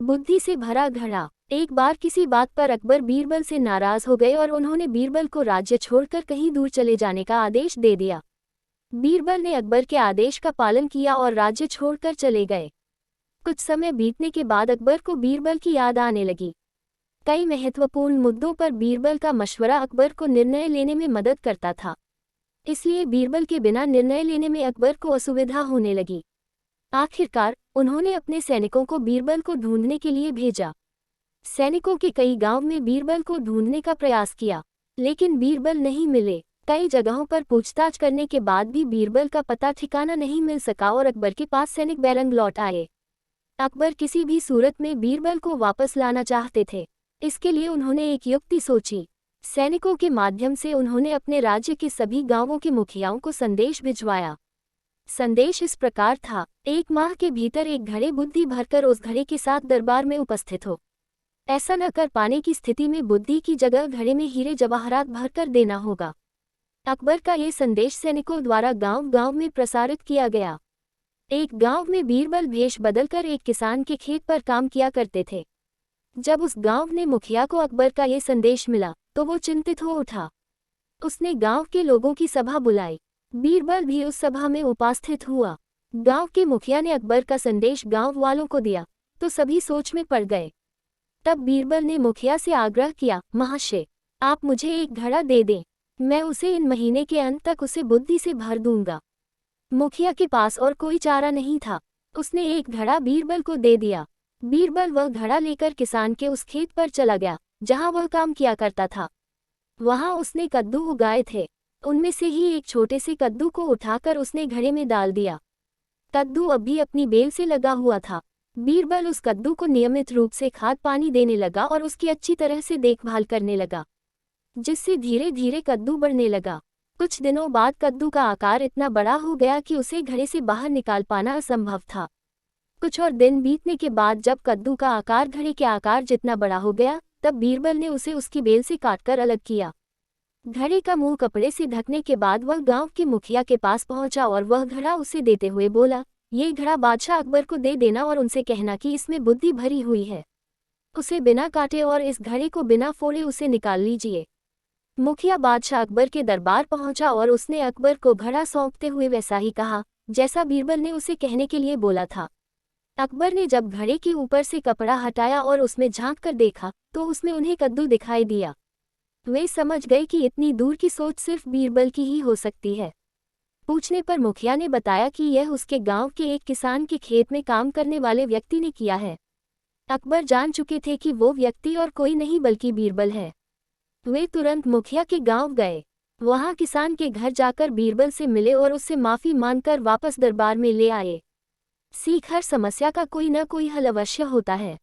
बुद्धि से भरा घड़ा। एक बार किसी बात पर अकबर बीरबल से नाराज हो गए और उन्होंने बीरबल को राज्य छोड़कर कहीं दूर चले जाने का आदेश दे दिया। बीरबल ने अकबर के आदेश का पालन किया और राज्य छोड़कर चले गए। कुछ समय बीतने के बाद अकबर को बीरबल की याद आने लगी। कई महत्वपूर्ण मुद्दों पर बीरबल का मशवरा अकबर को निर्णय लेने में मदद करता था। इसलिए बीरबल के बिना निर्णय लेने में अकबर को असुविधा होने लगी। आखिरकार उन्होंने अपने सैनिकों को बीरबल को ढूंढने के लिए भेजा। सैनिकों के कई गांव में बीरबल को ढूंढने का प्रयास किया, लेकिन बीरबल नहीं मिले। कई जगहों पर पूछताछ करने के बाद भी बीरबल का पता ठिकाना नहीं मिल सका और अकबर के पास सैनिक बैरंग लौट आए। अकबर किसी भी सूरत में बीरबल को वापस लाना चाहते थे। इसके लिए उन्होंने एक युक्ति सोची। सैनिकों के माध्यम से उन्होंने अपने राज्य के सभी गांवों के मुखियाओं को संदेश भिजवाया। संदेश इस प्रकार था, 1 माह के भीतर एक घड़े बुद्धि भरकर उस घड़े के साथ दरबार में उपस्थित हो। ऐसा न कर पाने की स्थिति में बुद्धि की जगह घड़े में हीरे जवाहरात भरकर देना होगा। अकबर का ये संदेश सैनिकों द्वारा गांव-गांव में प्रसारित किया गया। एक गांव में बीरबल भेष बदलकर एक किसान के खेत पर काम किया करते थे। जब उस गांव ने मुखिया को अकबर का ये संदेश मिला तो वो चिंतित हो उठा। उसने गांव के लोगों की सभा बुलाई। बीरबल भी उस सभा में उपस्थित हुआ। गांव के मुखिया ने अकबर का संदेश गांव वालों को दिया तो सभी सोच में पड़ गए। तब बीरबल ने मुखिया से आग्रह किया, महाशय, आप मुझे एक घड़ा दे दें, मैं उसे इन महीने के अंत तक उसे बुद्धि से भर दूंगा। मुखिया के पास और कोई चारा नहीं था। उसने एक घड़ा बीरबल को दे दिया। बीरबल वह घड़ा लेकर किसान के उस खेत पर चला गया जहां वह काम किया करता था। वहां उसने कद्दू उगाए थे। उनमें से ही एक छोटे से कद्दू को उठाकर उसने घड़े में डाल दिया। कद्दू अभी अपनी बेल से लगा हुआ था। बीरबल उस कद्दू को नियमित रूप से खाद पानी देने लगा और उसकी अच्छी तरह से देखभाल करने लगा, जिससे धीरे धीरे कद्दू बढ़ने लगा। कुछ दिनों बाद कद्दू का आकार इतना बड़ा हो गया कि उसे घड़े से बाहर निकाल पाना असंभव था। कुछ और दिन बीतने के बाद जब कद्दू का आकार घड़े के आकार जितना बड़ा हो गया, तब बीरबल ने उसे उसकी बेल से काटकर अलग किया। घड़े का मुंह कपड़े से ढकने के बाद वह गांव के मुखिया के पास पहुंचा और वह घड़ा उसे देते हुए बोला, ये घड़ा बादशाह अकबर को दे देना और उनसे कहना कि इसमें बुद्धि भरी हुई है। उसे बिना काटे और इस घड़े को बिना फोड़े उसे निकाल लीजिए। मुखिया बादशाह अकबर के दरबार पहुंचा और उसने अकबर को घड़ा सौंपते हुए वैसा ही कहा जैसा बीरबल ने उसे कहने के लिए बोला था। अकबर ने जब घड़े के ऊपर से कपड़ा हटाया और उसमें झांक कर देखा तो उसमें उन्हें कद्दू दिखाई दिया। वे समझ गए कि इतनी दूर की सोच सिर्फ बीरबल की ही हो सकती है। पूछने पर मुखिया ने बताया कि यह उसके गांव के एक किसान के खेत में काम करने वाले व्यक्ति ने किया है। अकबर जान चुके थे कि वो व्यक्ति और कोई नहीं बल्कि बीरबल है। वे तुरंत मुखिया के गांव गए। वहां किसान के घर जाकर बीरबल से मिले और उससे माफी मांगकर वापस दरबार में ले आए। सीख, हर समस्या का कोई न कोई हल अवश्य होता है।